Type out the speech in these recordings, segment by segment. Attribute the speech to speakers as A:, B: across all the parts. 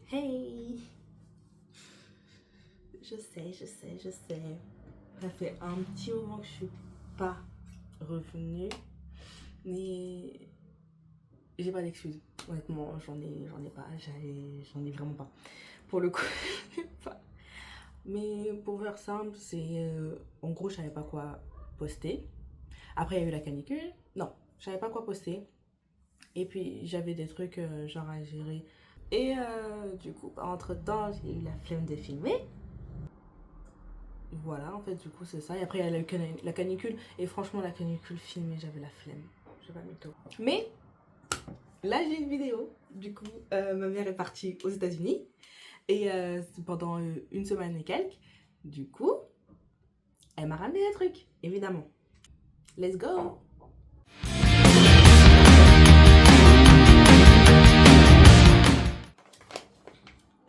A: Hey! Je sais. Ça fait un petit moment que je suis pas revenue, mais j'ai pas d'excuses. Honnêtement, j'en ai pas, j'en ai vraiment pas. Pour le coup, j'en ai pas. Mais pour faire simple, c'est en gros, je savais pas quoi poster. Après, il y a eu la canicule. Non, je savais pas quoi poster. Et puis, j'avais des trucs genre à gérer. Et du coup, entre-temps, j'ai eu la flemme de filmer. Voilà, en fait, du coup, c'est ça. Et après, il y a la canicule. Et franchement, la canicule filmée, j'avais la flemme. Je vais pas mytho. Mais là, j'ai une vidéo. Du coup, ma mère est partie aux États-Unis. Et pendant une semaine et quelques. Du coup, elle m'a ramené des trucs, évidemment. Let's go!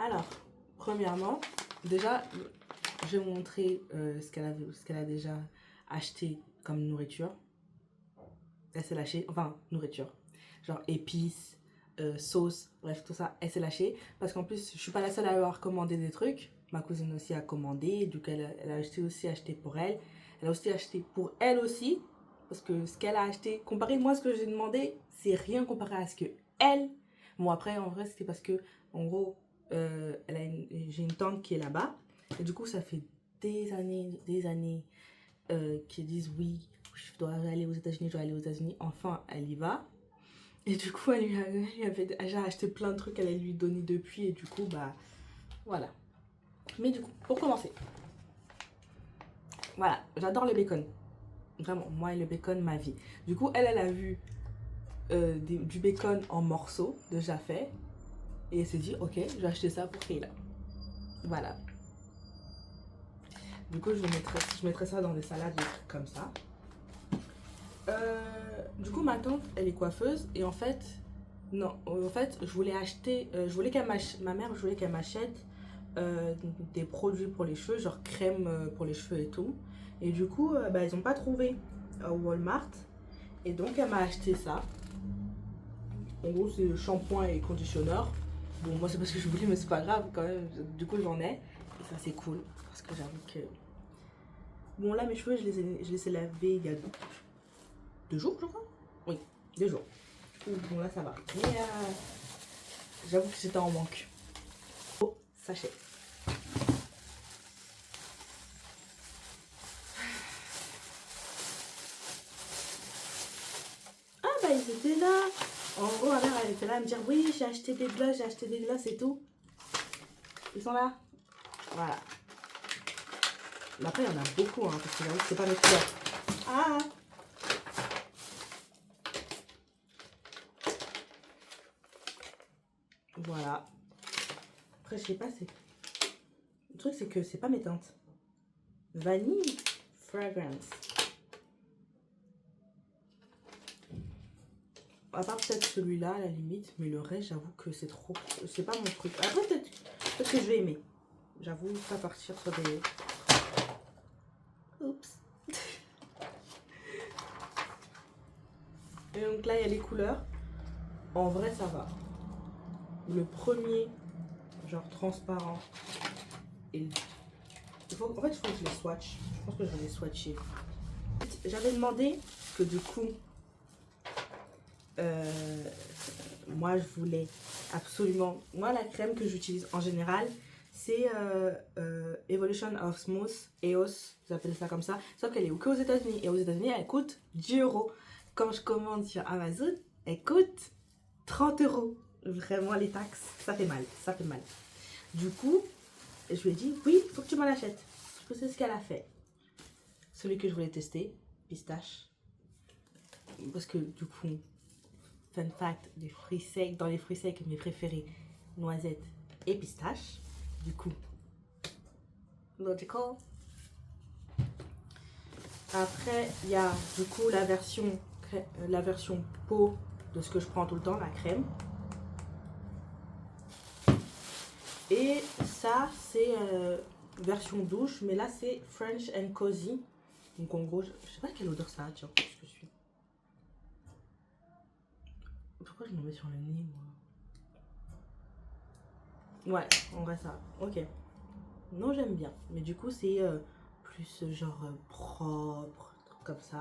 A: Alors, premièrement, déjà, je vais vous montrer ce qu'elle a déjà acheté comme nourriture. Elle s'est lâchée, enfin, nourriture. Genre épices, sauce, bref, tout ça, elle s'est lâchée. Parce qu'en plus, je suis pas la seule à avoir commandé des trucs. Ma cousine aussi a commandé, du coup, elle a aussi acheté pour elle. Elle a aussi acheté pour elle aussi. Parce que ce qu'elle a acheté, comparé moi, ce que j'ai demandé, c'est rien comparé à ce que elle. Bon, après, en vrai, c'était parce que, en gros, j'ai une tante qui est là-bas. Et du coup, ça fait des années qui disent oui, je dois aller aux États-Unis, je dois aller aux États-Unis. Enfin, elle y va. Et du coup, elle lui avait déjà acheté plein de trucs, elle allait lui donner depuis. Et du coup, bah, voilà. Mais du coup, pour commencer, voilà, j'adore le bacon. Vraiment, moi et le bacon, ma vie. Du coup, elle a vu du bacon en morceaux, déjà fait. Et elle s'est dit, ok, je vais acheter ça pour Kayla. Voilà. Du coup, je mettrai ça dans des salades comme ça. Du coup, ma tante, elle est coiffeuse. Et en fait, non, en fait, je voulais acheter, ma mère, je voulais qu'elle m'achète des produits pour les cheveux, genre crème pour les cheveux et tout. Et du coup, bah, ils n'ont pas trouvé au Walmart. Et donc, elle m'a acheté ça. En gros, c'est shampoing et conditionneur. Bon, moi, c'est parce que je voulais, mais c'est pas grave quand même. Du coup, j'en ai. Et ça, c'est cool. Parce que j'avoue que. Bon, là, mes cheveux, je les ai lavés il y a 2 jours, je crois. Oui, 2 jours. Bon, là, ça va. Mais j'avoue que c'était en manque. Oh, sachet. Ah, bah, ils étaient là. En gros, ma mère, elle était là à me dire oui, j'ai acheté des glaces et tout. Ils sont là. Voilà. Mais après, il y en a beaucoup, hein, parce que j'avoue que c'est pas mes couleurs. Ah! Voilà. Après, je sais pas, c'est. Le truc, c'est que c'est pas mes teintes. Vanille fragrance. À part peut-être celui-là, à la limite, mais le reste, j'avoue que c'est trop. C'est pas mon truc. Après, peut-être que je vais aimer. J'avoue, pas partir sur des. Oups. Et donc là, il y a les couleurs. En vrai, ça va. Le premier, genre transparent. Et en fait, il faut que je les swatch. Je pense que je vais les swatcher. J'avais demandé que du coup, moi, je voulais absolument. Moi, la crème que j'utilise en général, c'est Evolution of Smooth, EOS, vous appelez ça comme ça. Sauf qu'elle est que aux États-Unis. Et aux États-Unis, elle coûte 10 euros. Quand je commande sur Amazon, elle coûte 30 euros. Vraiment, les taxes, ça fait mal. Ça fait mal. Du coup, je lui ai dit, oui, il faut que tu m'en achètes. Du coup, c'est ce qu'elle a fait. Celui que je voulais tester, pistache. Parce que du coup, fun fact, les fruits secs, dans les fruits secs, mes préférés, noisettes et pistache. Du coup, logical. Après, il y a du coup la version peau de ce que je prends tout le temps, la crème. Et ça, c'est version douche, mais là, c'est French and Cozy. Donc en gros, je sais pas quelle odeur ça a, tiens, je suis. Pourquoi je m'en mets sur le nez, moi? Ouais, en vrai ça. Ok. Non, j'aime bien. Mais du coup, c'est plus genre propre, truc comme ça.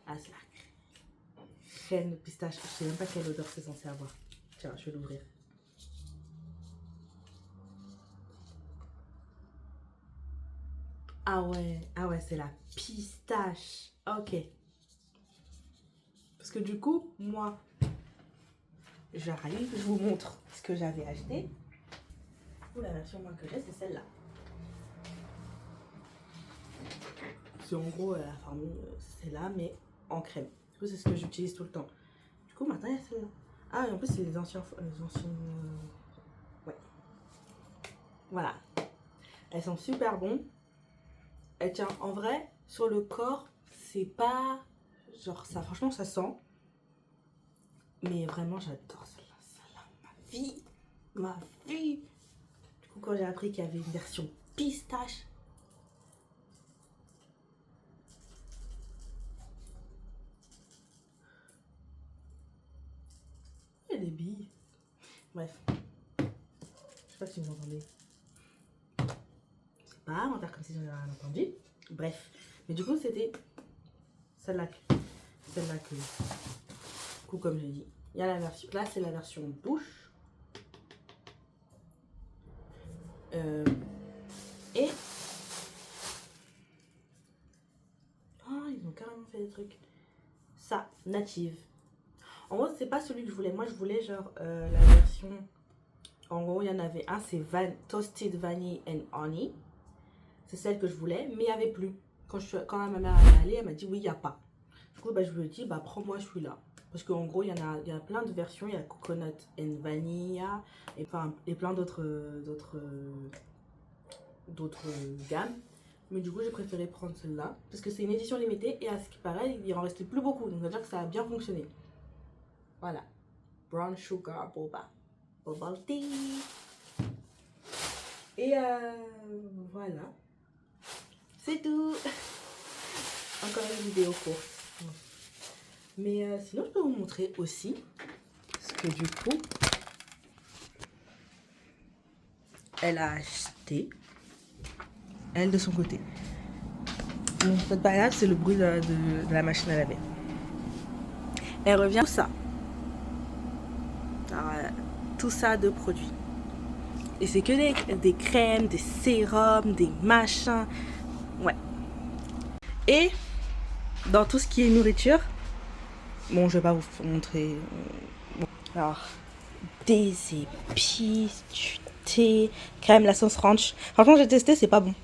A: Ah, c'est la crème de pistache. Je sais même pas quelle odeur c'est censé avoir. Tiens, je vais l'ouvrir. Ah ouais, c'est la pistache. Ok. Parce que du coup, moi, j'arrive, je vous montre ce que j'avais acheté. Du coup, la version moi que j'ai, c'est celle-là. C'est en gros la formule, c'est là, mais en crème. Du coup, c'est ce que j'utilise tout le temps. Du coup, maintenant, il y a celle-là. Ah, et en plus, c'est les anciennes. Ouais. Voilà. Elles sont super bonnes. Elles tiennent en vrai, sur le corps, c'est pas. Genre, ça, franchement, ça sent. Mais vraiment, j'adore celle-là. Celle-là, ma vie. Ma vie. Du coup, quand j'ai appris qu'il y avait une version pistache. Il y a des billes. Bref. Je sais pas si vous entendez. C'est pas, on va faire comme si j'en avais rien entendu. Bref. Mais du coup, c'était celle-là que. Celle-là que. Du coup, comme j'ai dit, il y a la version. Là, c'est la version douche. Et. Oh, ils ont carrément fait des trucs. Ça, native. En gros, c'est pas celui que je voulais. Moi, je voulais genre la version. En gros, il y en avait un, c'est Toasted Vanilla and Honey. C'est celle que je voulais, mais il n'y avait plus. Quand ma mère est allée, elle m'a dit oui, il n'y a pas. Du coup, bah, je lui ai dit, bah, prends-moi celui-là. Parce qu'en gros, il y a plein de versions. Il y a Coconut and Vanilla et plein d'autres gammes. Mais du coup, j'ai préféré prendre celle-là. Parce que c'est une édition limitée et à ce qui paraît, il en restait plus beaucoup. Donc, ça veut dire que ça a bien fonctionné. Voilà. Brown Sugar Boba. Bubble Tea. Et voilà. C'est tout. Encore une vidéo courte. Mais sinon, je peux vous montrer aussi ce que du coup, elle a acheté, elle de son côté. Donc, cette balade, c'est le bruit de la machine à laver. Elle revient tout ça. Alors, tout ça de produits. Et c'est que des crèmes, des sérums, des machins. Ouais. Et dans tout ce qui est nourriture, bon, je vais pas vous montrer. Bon. Alors, des épices, du thé, crème, la sauce ranch. Franchement, j'ai testé, c'est pas bon.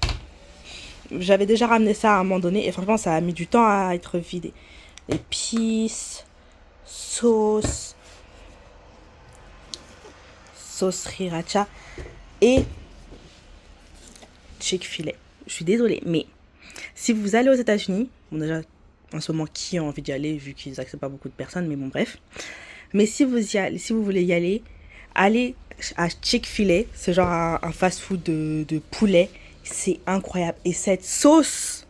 A: J'avais déjà ramené ça à un moment donné et franchement, ça a mis du temps à être vidé. Épices, sauce sriracha et Chick-fil-A. Je suis désolée, mais si vous allez aux États-Unis, bon, déjà, en ce moment, qui a envie d'y aller vu qu'ils n'acceptent pas beaucoup de personnes, mais bon, bref. Mais si vous voulez y aller, allez à Chick-fil-A, c'est genre un fast-food de poulet. C'est incroyable. Et cette sauce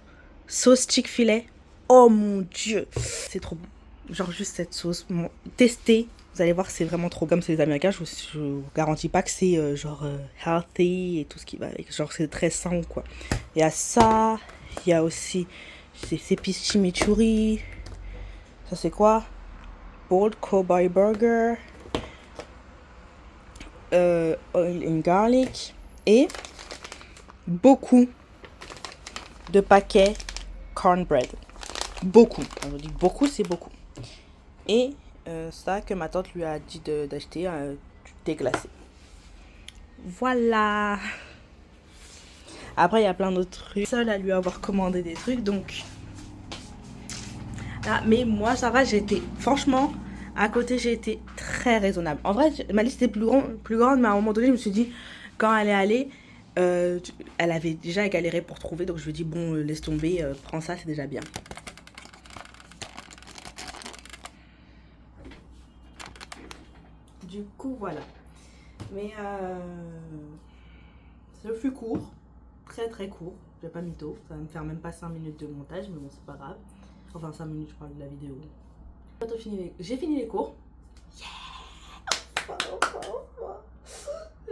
A: Chick-fil-A, oh mon dieu, c'est trop bon. Genre juste cette sauce, bon, testez, vous allez voir, c'est vraiment trop. Comme c'est les Américains, je vous garantis pas que c'est genre healthy et tout ce qui va avec. Genre c'est très sain ou quoi. Il y a ça, il y a aussi ces épices chimichurri. Ça c'est quoi? Bold Cowboy Burger, oil and garlic et beaucoup de paquets cornbread. Beaucoup. On dit beaucoup, c'est beaucoup. Et ça que ma tante lui a dit d'acheter du thé glacé. Voilà. Après, il y a plein d'autres trucs. Seule à lui avoir commandé des trucs, donc. Ah, mais moi, ça va, j'ai été. Franchement, à côté, j'ai été très raisonnable. En vrai, ma liste était plus grande, mais à un moment donné, je me suis dit, quand elle est allée, elle avait déjà galéré pour trouver, donc je lui ai dit, bon, laisse tomber, prends ça, c'est déjà bien. Du coup, voilà. Mais ce fut court, très très court. Je vais pas mytho, ça va me faire même pas 5 minutes de montage, mais bon, c'est pas grave. Enfin, 5 minutes, je parle de la vidéo. J'ai fini les cours. Yeah!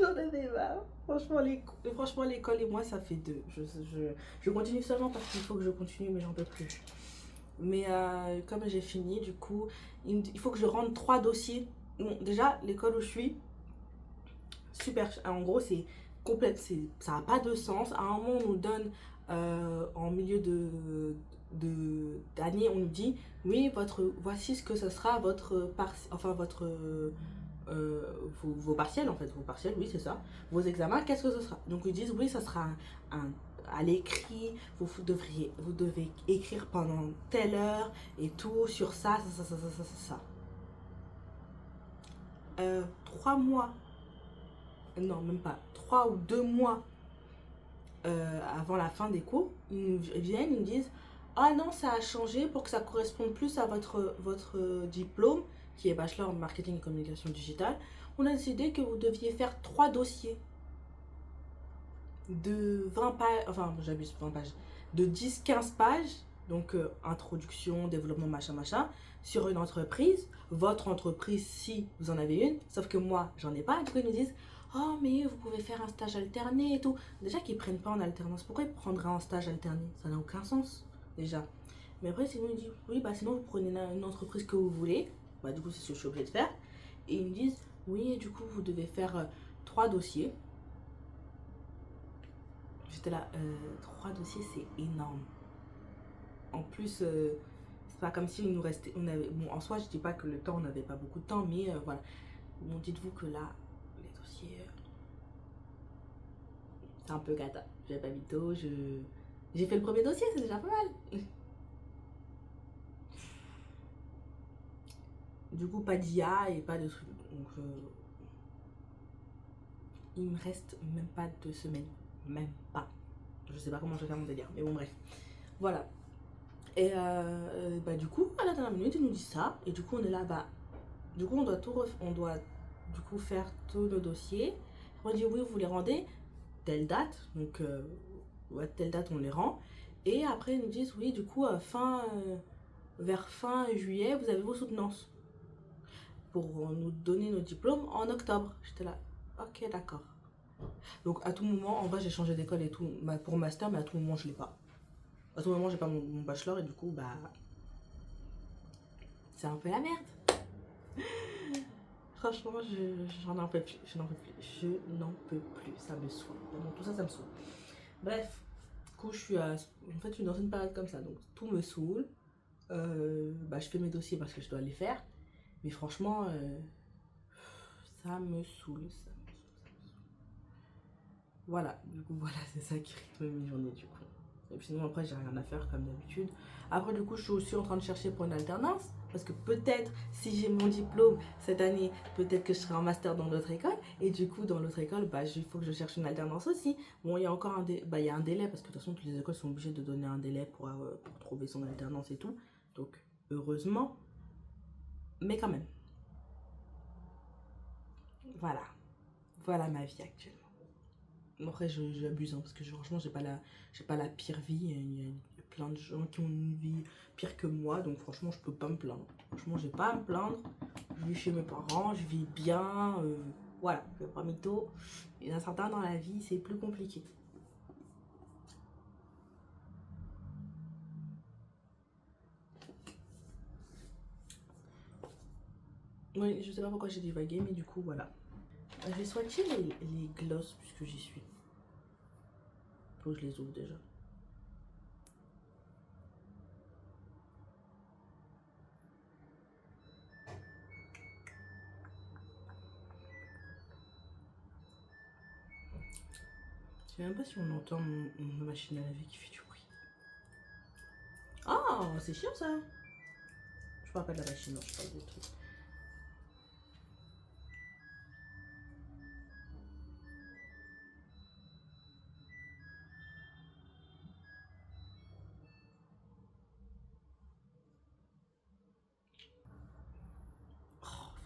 A: J'en avais marre. Franchement, l'école et moi, ça fait deux. Je continue seulement parce qu'il faut que je continue, mais j'en peux plus. Mais comme j'ai fini, du coup, il faut que je rende 3 dossiers. Bon, déjà, l'école où je suis, super. En gros, c'est complète. Ça n'a pas de sens. À un moment, on nous donne en milieu d'année, on nous dit oui, voici ce que ce sera votre vos partiels en fait, vos partiels, oui c'est ça, vos examens, qu'est-ce que ce sera. Donc ils disent oui, ça sera à l'écrit, vous devez écrire pendant telle heure et tout sur ça. 3 mois, non même pas, 3 ou 2 mois avant la fin des cours, ils viennent, ils nous disent ah non, ça a changé pour que ça corresponde plus à votre diplôme, qui est bachelor en marketing et communication digitale. On a décidé que vous deviez faire 3 dossiers de 20 pages, enfin j'abuse, 20 pages, de 10-15 pages, donc introduction, développement, machin, machin, sur une entreprise, votre entreprise si vous en avez une, sauf que moi j'en ai pas, du coup ils nous disent oh mais vous pouvez faire un stage alterné et tout. Déjà qu'ils prennent pas en alternance, pourquoi ils prendraient un stage alterné? Ça n'a aucun sens déjà. Mais après ils nous disent oui bah sinon vous prenez une entreprise que vous voulez, bah du coup c'est ce que je suis obligée de faire. Et ils me disent oui et du coup vous devez faire 3 dossiers. J'étais là, 3 dossiers, c'est énorme. En plus, c'est pas comme si il nous restait. Bon, en soi, je dis pas que le temps, on n'avait pas beaucoup de temps, mais voilà. Bon, dites-vous que là, les dossiers, c'est un peu cata. J'ai pas mytho, j'ai fait le premier dossier, c'est déjà pas mal. Du coup, pas d'IA et pas de trucs. Donc, il me reste même pas 2 semaines. Même pas. Je sais pas comment je vais faire mon délire, mais bon, bref. Voilà. Et bah, du coup, à la dernière minute, ils nous disent ça. Et du coup, on est là, bah, du coup, on doit du coup faire tous nos dossiers. On dit oui, vous les rendez telle date. Donc, ouais, telle date, on les rend. Et après, ils nous disent oui, du coup, vers fin juillet, vous avez vos soutenances pour nous donner nos diplômes en octobre. J'étais là, ok, d'accord. Donc, à tout moment, en bas, j'ai changé d'école et tout pour master, mais à tout moment, je l'ai pas. À tout moment, j'ai pas mon bachelor et du coup, bah, c'est un peu la merde. Franchement, j'en peux plus. Je n'en peux plus. Je n'en peux plus. Ça me saoule. Vraiment, tout ça, ça me saoule. Bref, du coup, en fait, je suis dans une période comme ça. Donc, tout me saoule. Bah, je fais mes dossiers parce que je dois les faire. Mais franchement, ça me saoule. Voilà. Du coup, voilà, c'est ça qui rythme mes journées, du coup. Et puis sinon, après, j'ai rien à faire comme d'habitude. Après, du coup, je suis aussi en train de chercher pour une alternance. Parce que peut-être, si j'ai mon diplôme cette année, peut-être que je serai en master dans l'autre école. Et du coup, dans l'autre école, bah, il faut que je cherche une alternance aussi. Bon, il y a encore il y a un délai. Parce que de toute façon, toutes les écoles sont obligées de donner un délai pour trouver son alternance et tout. Donc, heureusement. Mais quand même. Voilà. Voilà ma vie actuellement. Après, j'abuse, hein, parce que franchement, j'ai pas la pire vie. Il y a plein de gens qui ont une vie pire que moi, donc franchement, je peux pas me plaindre. Franchement, j'ai pas à me plaindre. Je vis chez mes parents, je vis bien. Voilà, je vais pas mytho. Il y en a certains dans la vie, c'est plus compliqué. Oui, je sais pas pourquoi j'ai divagué, mais du coup, voilà. Je vais swatcher les glosses puisque j'y suis. Faut que je les ouvre déjà. Je sais même pas si on entend ma machine à laver qui fait du bruit. Oh, c'est chiant ça. Je parle pas de la machine, non, je parle des trucs.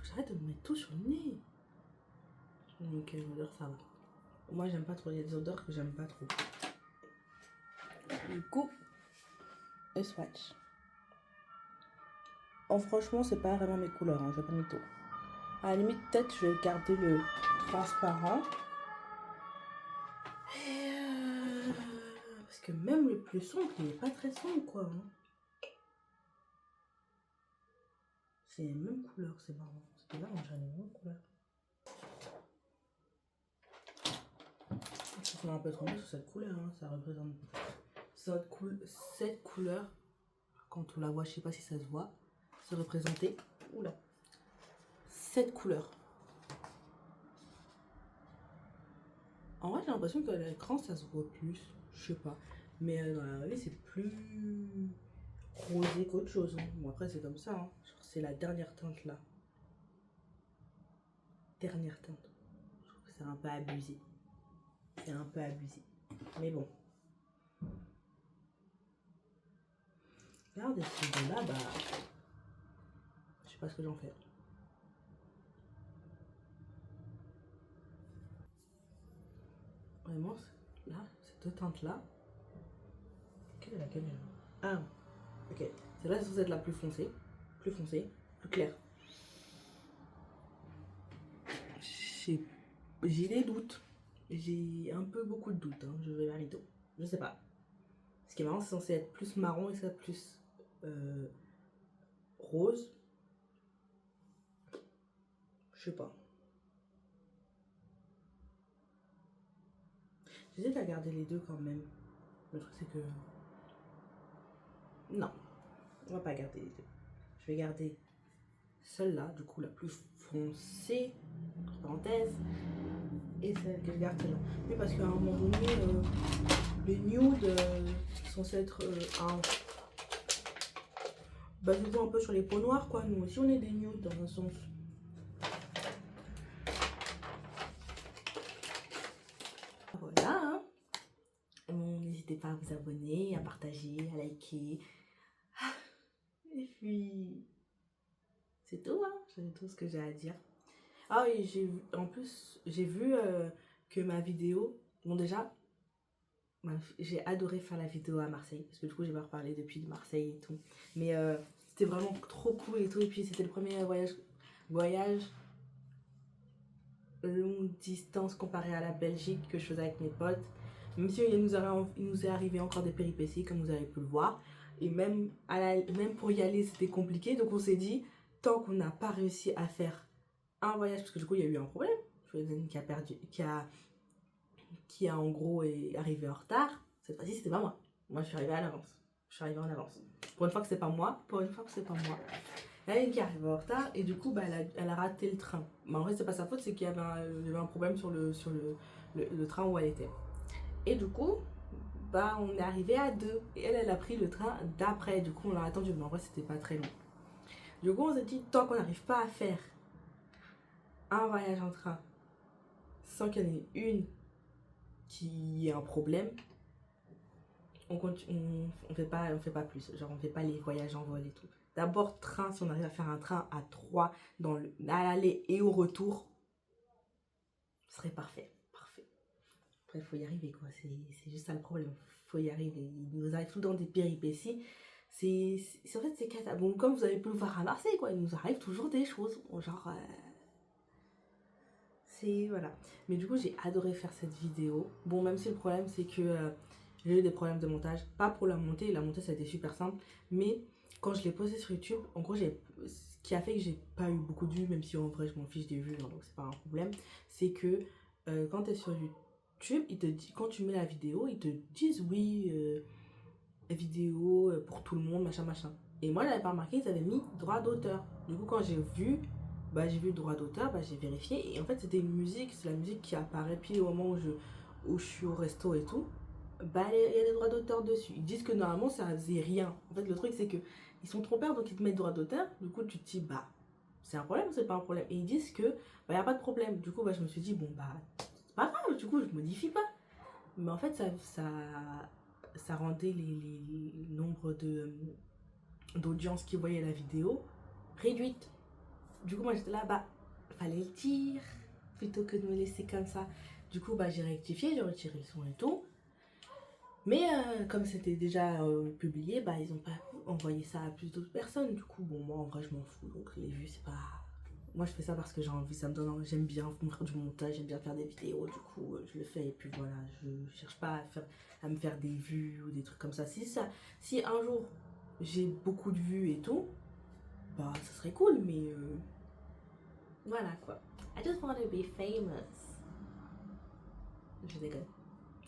A: J'arrête de me mettre tout sur le nez. Donc l'odeur ça va. Moi j'aime pas trop, il y a des odeurs que j'aime pas trop. Du coup, le swatch. Oh franchement c'est pas vraiment mes couleurs, hein, je vais pas mytho. À la limite, peut-être je vais garder le transparent. Parce que même le plus sombre, il n'est pas très sombre, quoi. Hein. C'est les mêmes couleurs, c'est marrant. Parce que là, on a les mêmes couleurs. Je suis un peu trompée sur cette couleur. Hein. Ça représente cette couleur. Quand on la voit, je sais pas si ça se voit. C'est représenté. Oula. Cette couleur. En vrai, j'ai l'impression que l'écran, ça se voit plus. Je sais pas. Mais dans la vraie, c'est plus rosé qu'autre chose. Hein. Bon, après, c'est comme ça. Hein. C'est la dernière teinte là. Dernière teinte. Je trouve que c'est un peu abusé. C'est un peu abusé. Mais bon. Regardez ce là, bah. Je sais pas ce que j'en fais. Vraiment, là, ces deux teintes là. Quelle est la caméra? Ah, ok. Celle-là, c'est censé être la plus foncée. Plus foncée. Plus claire. J'ai des doutes. J'ai un peu beaucoup de doutes, hein, je vais la rideau. Je sais pas. Ce qui est marrant, c'est censé être plus marron et ça plus rose. Je sais pas. J'essaie de garder les deux quand même. Le truc, c'est que. Non, on va pas garder les deux. Je vais garder celle-là, du coup, la plus foncée, entre parenthèses, et celle que je garde celle-là. Mais parce qu'à un moment donné, les nudes sont censés être un. Basez-vous un peu sur les peaux noires, quoi. Nous aussi, on est des nudes dans un sens. Voilà. Hein. N'hésitez pas à vous abonner, à partager, à liker. Et puis, c'est tout, hein. C'est tout ce que j'ai à dire. Ah oui, en plus, j'ai vu que ma vidéo, bon déjà, j'ai adoré faire la vidéo à Marseille, parce que du coup, j'ai pas reparlé depuis de Marseille et tout. Mais c'était vraiment trop cool et tout. Et puis, c'était le premier voyage longue distance comparé à la Belgique que je faisais avec mes potes. Même si il nous est arrivé encore des péripéties, comme vous avez pu le voir. Et même pour y aller, c'était compliqué. Donc, on s'est dit, tant qu'on n'a pas réussi à faire un voyage, parce que du coup, il y a eu un problème. Je vous ai qui a en gros est arrivé en retard. Cette fois-ci, c'était pas moi. Moi, je suis arrivée à l'avance. Je suis arrivée en avance. Pour une fois que c'est pas moi, pour une fois que c'est pas moi. Il y a une qui est arrivée en retard et du coup, bah, elle a raté le train. Mais en vrai, c'est pas sa faute, c'est qu'il y avait un problème sur le train où elle était. Et du coup, bah, on est arrivé à deux. Et elle a pris le train d'après. Du coup, on l'a attendu. Mais en vrai, c'était pas très long. Du coup, on s'est dit, tant qu'on n'arrive pas à faire un voyage en train sans qu'il y en ait une qui ait un problème, on fait pas plus. Genre, on fait pas les voyages en vol et tout. D'abord, train, si on arrive à faire un train à 3 à l'aller et au retour, ce serait parfait. Parfait. Après, il faut y arriver, quoi. C'est juste ça le problème. Il faut y arriver. Il nous arrive tout dans des péripéties. En fait, c'est catastrophique. Bon, comme vous avez pu le voir à Marseille, quoi. Il nous arrive toujours des choses. Genre. Voilà. Mais du coup, j'ai adoré faire cette vidéo. Bon, même si le problème, c'est que j'ai eu des problèmes de montage. Pas pour la montée. La montée, ça a été super simple. Mais quand je l'ai posée sur YouTube, en gros, ce qui a fait que j'ai pas eu beaucoup de vues, même si en vrai, je m'en fiche des vues, hein, donc c'est pas un problème, c'est que quand tu es sur YouTube, quand tu mets la vidéo, ils te disent oui, vidéo pour tout le monde, machin, machin. Et moi, j'avais pas remarqué, ils avaient mis droit d'auteur. Du coup, quand j'ai vu le droit d'auteur, j'ai vérifié. Et en fait, c'était une musique, c'est la musique qui apparaît pile au moment où je suis au resto et tout. Bah, il y a des droits d'auteur dessus. Ils disent que normalement, ça faisait rien. En fait, le truc, c'est que ils sont trompeurs, donc ils te mettent droit d'auteur. Du coup, tu te dis, bah, c'est un problème ou c'est pas un problème? Et ils disent que, bah, y a pas de problème. Du coup, bah, je me suis dit, bon, bah, c'est pas grave, du coup, je modifie pas. Mais en fait, ça rendait les nombres d'audience qui voyaient la vidéo réduite. Du coup, moi, j'étais là, bah, fallait le dire plutôt que de me laisser comme ça. Du coup, bah, j'ai rectifié, j'ai retiré le son et tout. Mais comme c'était déjà publié, bah, ils ont pas envoyé ça à plus d'autres personnes. Du coup, bon, moi, en vrai, je m'en fous. Donc, les vues, c'est pas... moi je fais ça parce que j'ai envie, ça me donne, j'aime bien faire du montage, j'aime bien faire des vidéos, du coup je le fais et puis voilà, je cherche pas à me faire des vues ou des trucs comme ça. Si un jour j'ai beaucoup de vues et tout, bah ça serait cool, mais voilà quoi. I just want to be famous. Je déconne.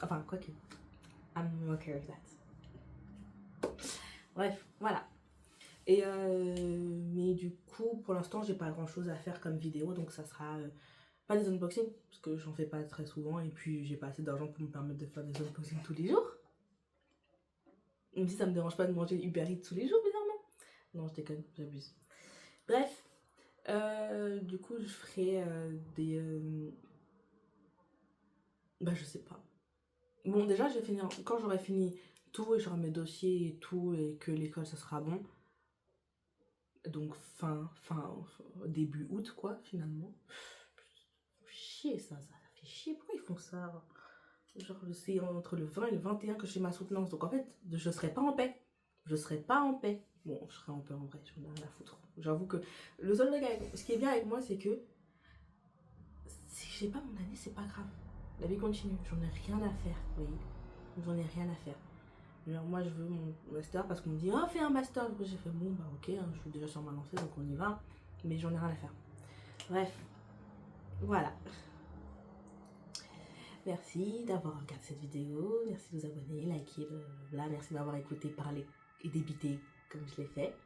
A: Enfin, quoique. I'm okay with that. Bref, voilà. Et mais du coup, pour l'instant, j'ai pas grand chose à faire comme vidéo, donc ça sera pas des unboxings, parce que j'en fais pas très souvent, et puis j'ai pas assez d'argent pour me permettre de faire des unboxings tous les jours. Même si ça me dérange pas de manger Uber Eats tous les jours, bizarrement. Non, je déconne, j'abuse. Bref, du coup, je ferai des. Bah, je sais pas. Bon, déjà, je vais finir. Quand j'aurai fini tout et j'aurai mes dossiers et tout, et que l'école ça sera bon. Donc, début août, quoi, finalement. Chier, ça fait chier. Pourquoi ils font ça? Genre, c'est entre le 20 et le 21 que j'ai ma soutenance. Donc, en fait, je serai pas en paix. Je serai pas en paix. Bon, je serai en paix en vrai, j'en ai rien à foutre. J'avoue que le seul truc ce qui est bien avec moi, c'est que si j'ai pas mon année, c'est pas grave. La vie continue. J'en ai rien à faire, vous voyez. J'en ai rien à faire. Alors moi, je veux mon master parce qu'on me dit, ah, fais un master. Du coup, j'ai fait, bon, bah ok, hein, je suis déjà sur ma lancée, donc on y va. Mais j'en ai rien à faire. Bref, voilà. Merci d'avoir regardé cette vidéo. Merci de vous abonner, liker, blablabla. Merci de m'avoir écouté, parler et débiter comme je l'ai fait.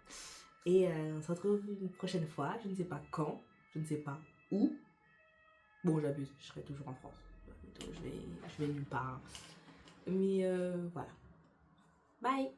A: Et on se retrouve une prochaine fois. Je ne sais pas quand, je ne sais pas où. Bon, j'abuse, je serai toujours en France. Je vais nulle part. Mais voilà. Bye!